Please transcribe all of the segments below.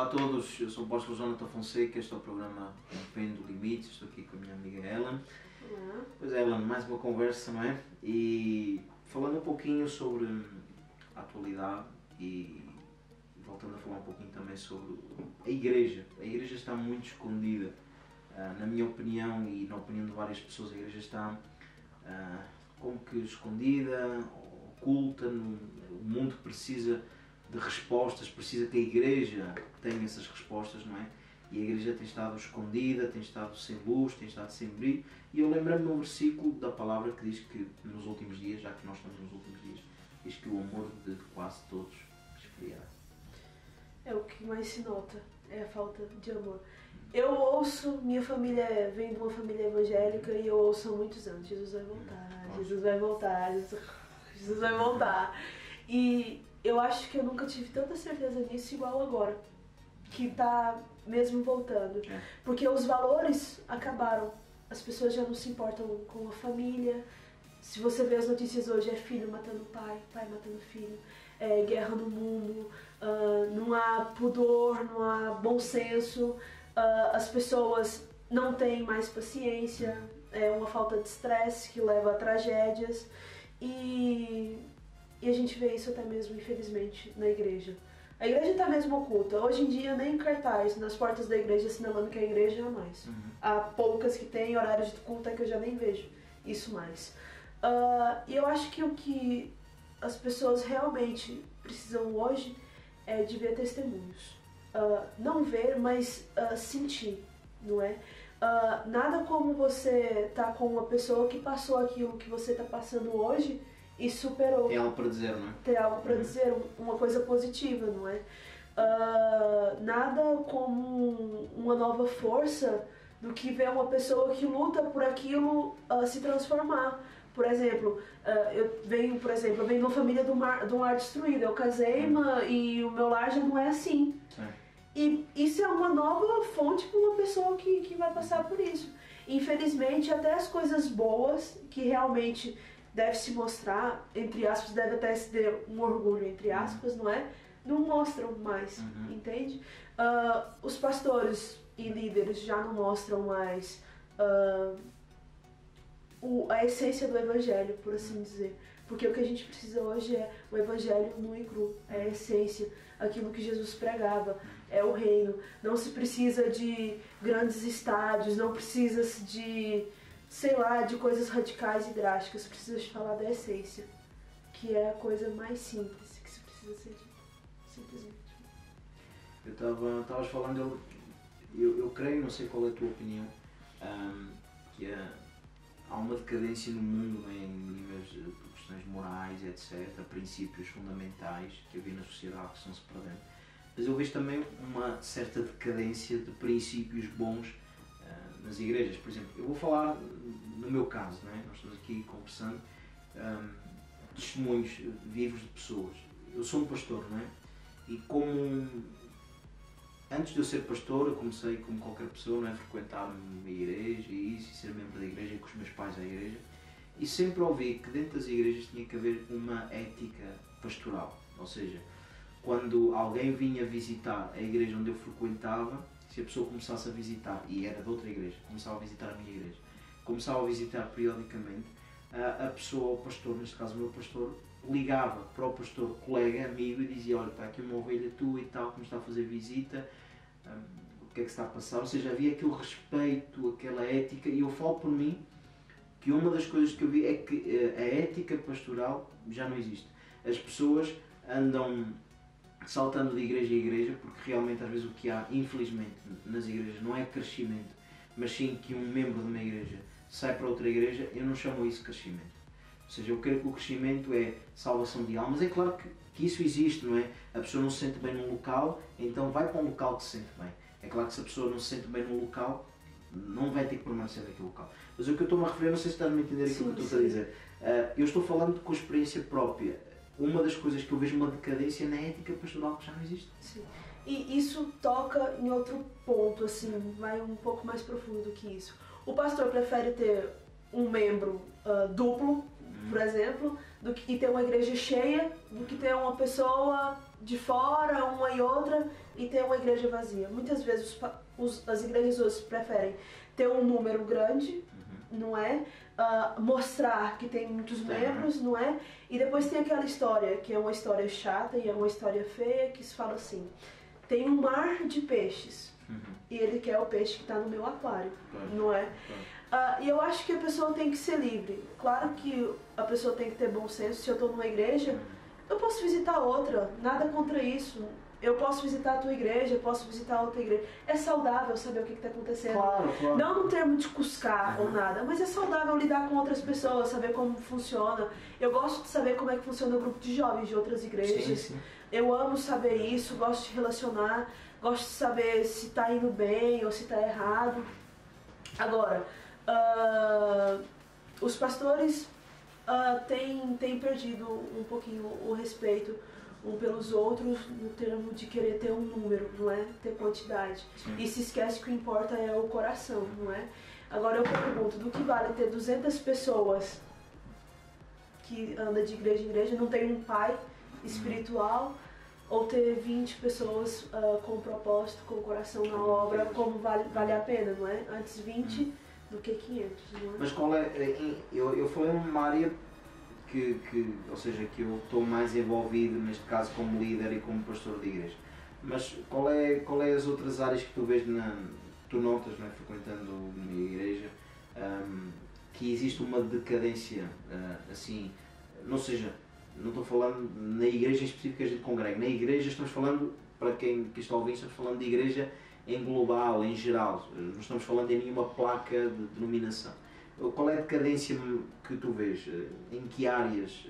Olá a todos, eu sou o apóstolo Jonathan Fonseca, este é o programa Rompendo Limites, estou aqui com a minha amiga Ellen. Olá. Pois é, Ellen, mais uma conversa, não é? E falando um pouquinho sobre a atualidade e voltando a falar um pouquinho também sobre a igreja. A igreja está muito escondida, na minha opinião e na opinião de várias pessoas, a igreja está como que escondida, oculta, o mundo precisa de respostas, precisa que a igreja tenha essas respostas, não é? E a igreja tem estado escondida, tem estado sem luz, tem estado sem brilho. E eu lembrei-me de um versículo da palavra que diz que nos últimos dias, já que nós estamos nos últimos dias, diz que o amor de quase todos esfriará. É o que mais se nota, é a falta de amor. Eu ouço, minha família vem de uma família evangélica e eu ouço há muitos anos, Jesus vai voltar, Jesus vai voltar, Jesus vai voltar. E eu acho que eu nunca tive tanta certeza nisso igual agora, que tá mesmo voltando. Porque os valores acabaram, as pessoas já não se importam com a família. Se você vê as notícias hoje, é filho matando pai, pai matando filho, é guerra no mundo, não há pudor, não há bom senso, as pessoas não têm mais paciência, é uma falta de estresse que leva a tragédias e a gente vê isso até mesmo, infelizmente, na igreja. A igreja está mesmo oculta. Hoje em dia, nem cartaz nas portas da igreja assinalando que a igreja é a mais. Há poucas que têm horários de culto que eu já nem vejo isso mais. E eu acho que o que as pessoas realmente precisam hoje é de ver testemunhos. Não ver, mas sentir, não é? Nada como você tá com uma pessoa que passou aquilo que você está passando hoje e superou. Tem algo para dizer, não é? Tem algo para dizer, uma coisa positiva, não é? Nada como uma nova força do que ver uma pessoa que luta por aquilo se transformar. Por exemplo, eu venho de uma família de um lar destruído. Eu casei e o meu lar já não é assim. E isso é uma nova fonte para uma pessoa que vai passar por isso. Infelizmente, até as coisas boas que realmente deve se mostrar, entre aspas, deve até se ter um orgulho, entre aspas, não é? Não mostram mais, entende? Os pastores e líderes já não mostram mais a essência do evangelho, por assim dizer. Porque o que a gente precisa hoje é o evangelho nu e cru, é a essência, aquilo que Jesus pregava, é o reino. Não se precisa de grandes estádios, não precisa de, sei lá, de coisas radicais e drásticas, precisa de falar da essência, que é a coisa mais simples que se precisa ser dita, simplesmente. Eu estavas falando, eu creio, não sei qual é a tua opinião, que há uma decadência no mundo, né, em níveis de questões morais, etc., princípios fundamentais que havia na sociedade que estão se perdendo. Mas eu vejo também uma certa decadência de princípios bons nas igrejas. Por exemplo, eu vou falar no meu caso, né? Nós estamos aqui conversando, testemunhos vivos de pessoas. Eu sou um pastor, não é? E antes de eu ser pastor, eu comecei como qualquer pessoa, não é? Frequentar uma igreja e ser membro da igreja, e com os meus pais à igreja. E sempre ouvi que dentro das igrejas tinha que haver uma ética pastoral. Ou seja, quando alguém vinha visitar a igreja onde eu frequentava, se a pessoa começasse a visitar, e era de outra igreja, começava a visitar a minha igreja, começava a visitar periodicamente, a pessoa, o pastor, neste caso o meu pastor, ligava para o pastor, colega, amigo, e dizia: olha, está aqui uma ovelha tua e tal, que me está a fazer visita, o que é que se está a passar? Ou seja, havia aquele respeito, aquela ética, e eu falo por mim que uma das coisas que eu vi é que a ética pastoral já não existe. As pessoas andam saltando de igreja em igreja, porque realmente às vezes o que há, infelizmente, nas igrejas não é crescimento, mas sim que um membro de uma igreja sai para outra igreja. Eu não chamo isso de crescimento. Ou seja, eu creio que o crescimento é salvação de almas. É claro que isso existe, não é? A pessoa não se sente bem num local, então vai para um local que se sente bem. É claro que se a pessoa não se sente bem num local, não vai ter que permanecer naquele local. Mas o que eu estou-me a referir, não sei se estás-me a entender aquilo que eu estou a dizer. Eu estou falando com experiência própria. Uma das coisas que eu vejo uma decadência na ética pastoral que já não existe. Sim. E isso toca em outro ponto, assim, vai um pouco mais profundo do que isso. O pastor prefere ter um membro duplo, por exemplo, e ter uma igreja cheia, do que ter uma pessoa de fora, uma e outra, e ter uma igreja vazia. Muitas vezes as igrejas hoje preferem ter um número grande, não é? Mostrar que tem muitos membros, não é? E depois tem aquela história, que é uma história chata e é uma história feia, que se fala assim, tem um mar de peixes, e ele quer o peixe que está no meu aquário, não é? E eu acho que a pessoa tem que ser livre. Claro que a pessoa tem que ter bom senso. Se eu estou numa igreja, eu posso visitar outra, nada contra isso. Eu posso visitar a tua igreja, eu posso visitar outra igreja. É saudável saber o que está acontecendo. Claro. Não no termo de cuscar ou nada, mas é saudável lidar com outras pessoas, saber como funciona. Eu gosto de saber como é que funciona o grupo de jovens de outras igrejas. Sim. Eu amo saber isso, gosto de relacionar, gosto de saber se está indo bem ou se está errado. Agora, os pastores têm perdido um pouquinho o respeito um pelos outros no termo de querer ter um número, não é? Ter quantidade. Sim. E se esquece que o que importa é o coração, não é? Agora eu pergunto, do que vale ter 200 pessoas que andam de igreja em igreja, não tem um pai espiritual, ou ter 20 pessoas com propósito, com o coração na obra, como vale a pena, não é? Antes 20 do que 500, não é? Mas qual é... Eu falei numa área ou seja, que eu estou mais envolvido, neste caso como líder e como pastor de igreja. Mas qual é as outras áreas que tu vês, tu notas, não é, frequentando uma igreja, que existe uma decadência, assim, não seja, não estou falando na igreja em específico que a gente congrega, na igreja estamos falando, para quem está a ouvir, estamos falando de igreja em global, em geral, não estamos falando em nenhuma placa de denominação. Qual é a decadência que tu vês? Em que áreas?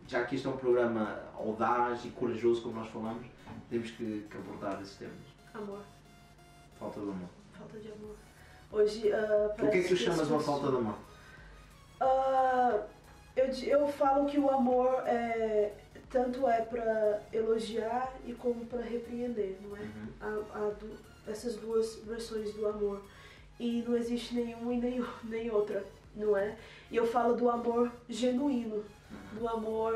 Já que este é um programa audaz e corajoso, como nós falamos, temos que abordar esses temas. Amor. Falta de amor. Falta de amor. Hoje, o que é que tu chamas uma falta de amor? Eu falo que o amor tanto é para elogiar e como para repreender, não é? Essas duas versões do amor. E não existe nenhuma e nem outra, não é? E eu falo do amor genuíno, do amor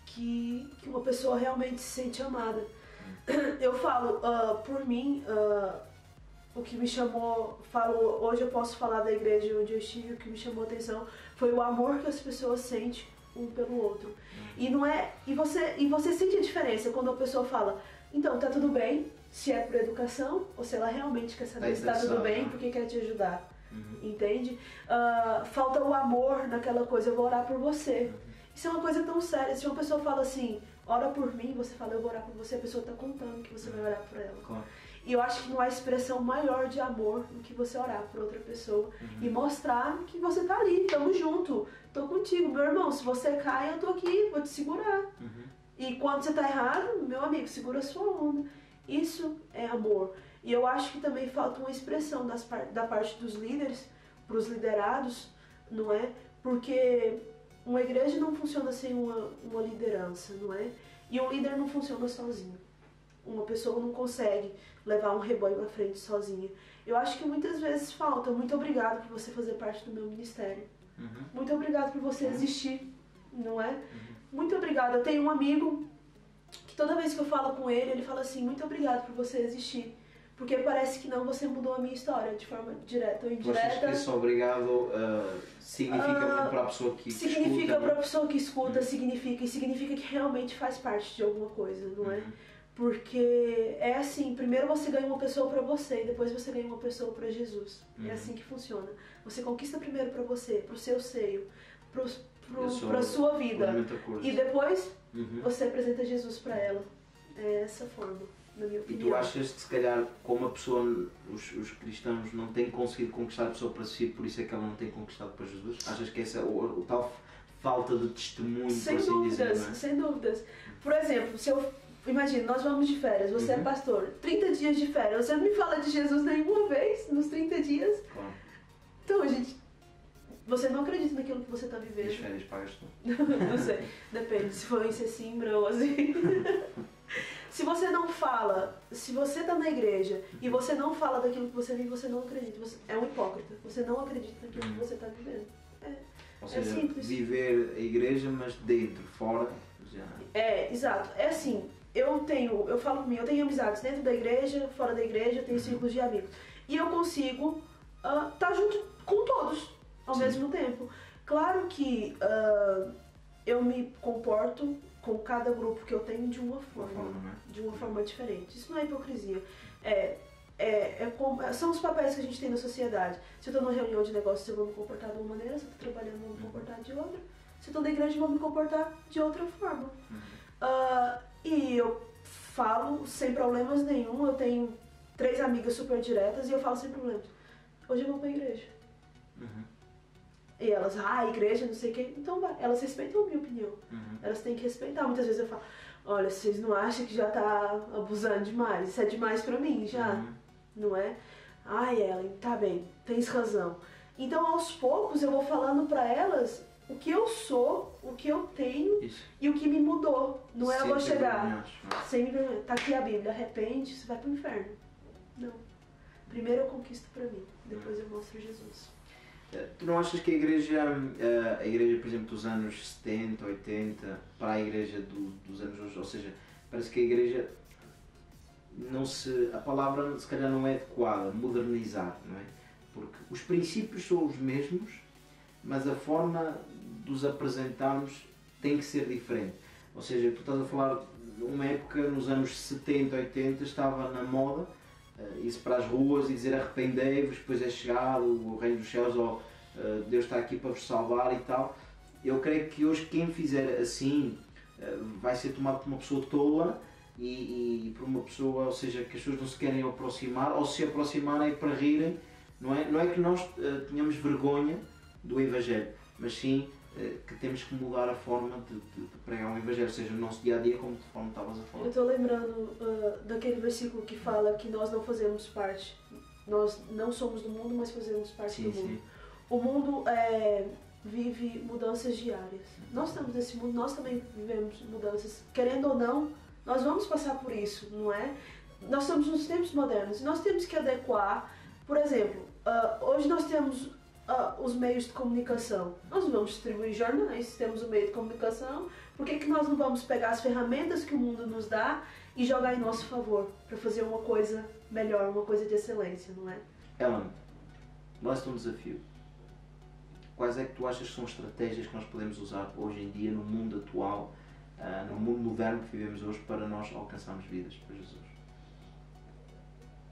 que uma pessoa realmente se sente amada. Eu falo, por mim, o que me chamou, hoje eu posso falar da igreja onde eu estive, o que me chamou a atenção foi o amor que as pessoas sentem um pelo outro. E você sente a diferença quando a pessoa fala, então tá tudo bem, se é por educação ou se ela realmente quer saber se tá tudo bem porque quer te ajudar. Entende? Falta o amor naquela coisa, eu vou orar por você. Isso é uma coisa tão séria. Se uma pessoa fala assim, ora por mim, você fala, eu vou orar por você, a pessoa tá contando que você vai orar por ela. Claro. E eu acho que não há expressão maior de amor do que você orar por outra pessoa e mostrar que você tá ali, tamo junto, tô contigo, meu irmão, se você cai, eu tô aqui, vou te segurar. E quando você tá errado, meu amigo, segura a sua onda. Isso é amor. E eu acho que também falta uma expressão da parte dos líderes, para os liderados, não é? Porque uma igreja não funciona sem uma liderança, não é? E um líder não funciona sozinho. Uma pessoa não consegue levar um rebanho à frente sozinha. Eu acho que muitas vezes falta. Muito obrigado por você fazer parte do meu ministério. Muito obrigado por você existir, não é? Muito obrigado. Eu tenho um amigo que toda vez que eu falo com ele, ele fala assim, muito obrigado por você existir. Porque parece que não, você mudou a minha história de forma direta ou indireta. Você acha que esse obrigado significa muito para a pessoa que escuta? Significa para a pessoa que escuta, significa que realmente faz parte de alguma coisa, não é? Porque é assim, primeiro você ganha uma pessoa para você e depois você ganha uma pessoa para Jesus. É assim que funciona. Você conquista primeiro para você, para o seu seio, para a sua vida. E depois você apresenta Jesus para ela. É essa forma, na minha opinião. E tu achas que se calhar como a pessoa, os cristãos não têm conseguido conquistar a pessoa para si, por isso é que ela não tem conquistado para Jesus? Achas que essa o tal falta de testemunho, sem por assim dúvidas, dizer, não é? Sem dúvidas. Por exemplo, se eu imagina, nós vamos de férias, você é pastor, 30 dias de férias, você não me fala de Jesus nenhuma vez nos 30 dias. Claro. Então, gente, você não acredita naquilo que você está vivendo. As férias pagas tu? Não sei, depende, se for em Sesimbra ou assim. Se você não fala, se você está na igreja e você não fala daquilo que você vive, você não acredita, você é um hipócrita, você não acredita naquilo que você está vivendo. Ou É seja, simples. viver a igreja, mas dentro, fora, já... Exato. É assim, eu falo por mim, eu tenho amizades dentro da igreja, fora da igreja, eu tenho círculos de amigos. E eu consigo estar junto com todos ao mesmo tempo. Claro que eu me comporto com cada grupo que eu tenho de uma forma diferente. Isso não é hipocrisia. São os papéis que a gente tem na sociedade. Se eu estou numa reunião de negócios, eu vou me comportar de uma maneira, se eu estou trabalhando, eu vou me comportar de outra. Se eu estou na igreja, eu vou me comportar de outra forma. E eu falo sem problemas nenhum. Eu tenho 3 amigas super diretas e eu falo sem problemas. Hoje eu vou pra igreja. E elas, igreja, não sei o quê. Então vai, elas respeitam a minha opinião. Elas têm que respeitar. Muitas vezes eu falo, olha, vocês não acham que já tá abusando demais? Isso é demais pra mim já, não é? Ellen, tá bem, tens razão. Então aos poucos eu vou falando pra elas o que eu sou, o que eu tenho e o que me mudou. Não é eu vou chegar sem me vergonhar. Tá aqui a Bíblia, arrepende, você vai pro inferno. Não. Primeiro eu conquisto pra mim, depois eu mostro Jesus. Tu não achas que a igreja, por exemplo, dos anos 70, 80, para a igreja dos anos hoje, ou seja, parece que a igreja a palavra se calhar não é adequada, modernizar, não é? Porque os princípios são os mesmos, mas a forma de os apresentarmos tem que ser diferente. Ou seja, tu estás a falar de uma época nos anos 70, 80, estava na moda ir para as ruas e dizer arrependei-vos, depois é chegado o reino dos céus, ou Deus está aqui para vos salvar e tal. Eu creio que hoje quem fizer assim vai ser tomado por uma pessoa tola e por uma pessoa, ou seja, que as pessoas não se querem aproximar, ou se aproximarem para rirem. Não é que nós tenhamos vergonha do Evangelho, mas sim que temos que mudar a forma de pregar o Evangelho, seja no nosso dia a dia, como estavas a falar. Eu estou lembrando daquele versículo que fala que nós não fazemos parte, nós não somos do mundo, mas fazemos parte do mundo. Sim. O mundo vive mudanças diárias. Nós estamos nesse mundo, nós também vivemos mudanças. Querendo ou não, nós vamos passar por isso, não é? Nós estamos nos tempos modernos e nós temos que adequar. Por exemplo, hoje nós temos os meios de comunicação. Nós vamos distribuir jornais, temos o meio de comunicação. Por que nós não vamos pegar as ferramentas que o mundo nos dá e jogar em nosso favor para fazer uma coisa melhor, uma coisa de excelência, não é? Ellen, lança-te um desafio. Quais é que tu achas que são estratégias que nós podemos usar hoje em dia, no mundo atual, no mundo moderno que vivemos hoje, para nós alcançarmos vidas para Jesus?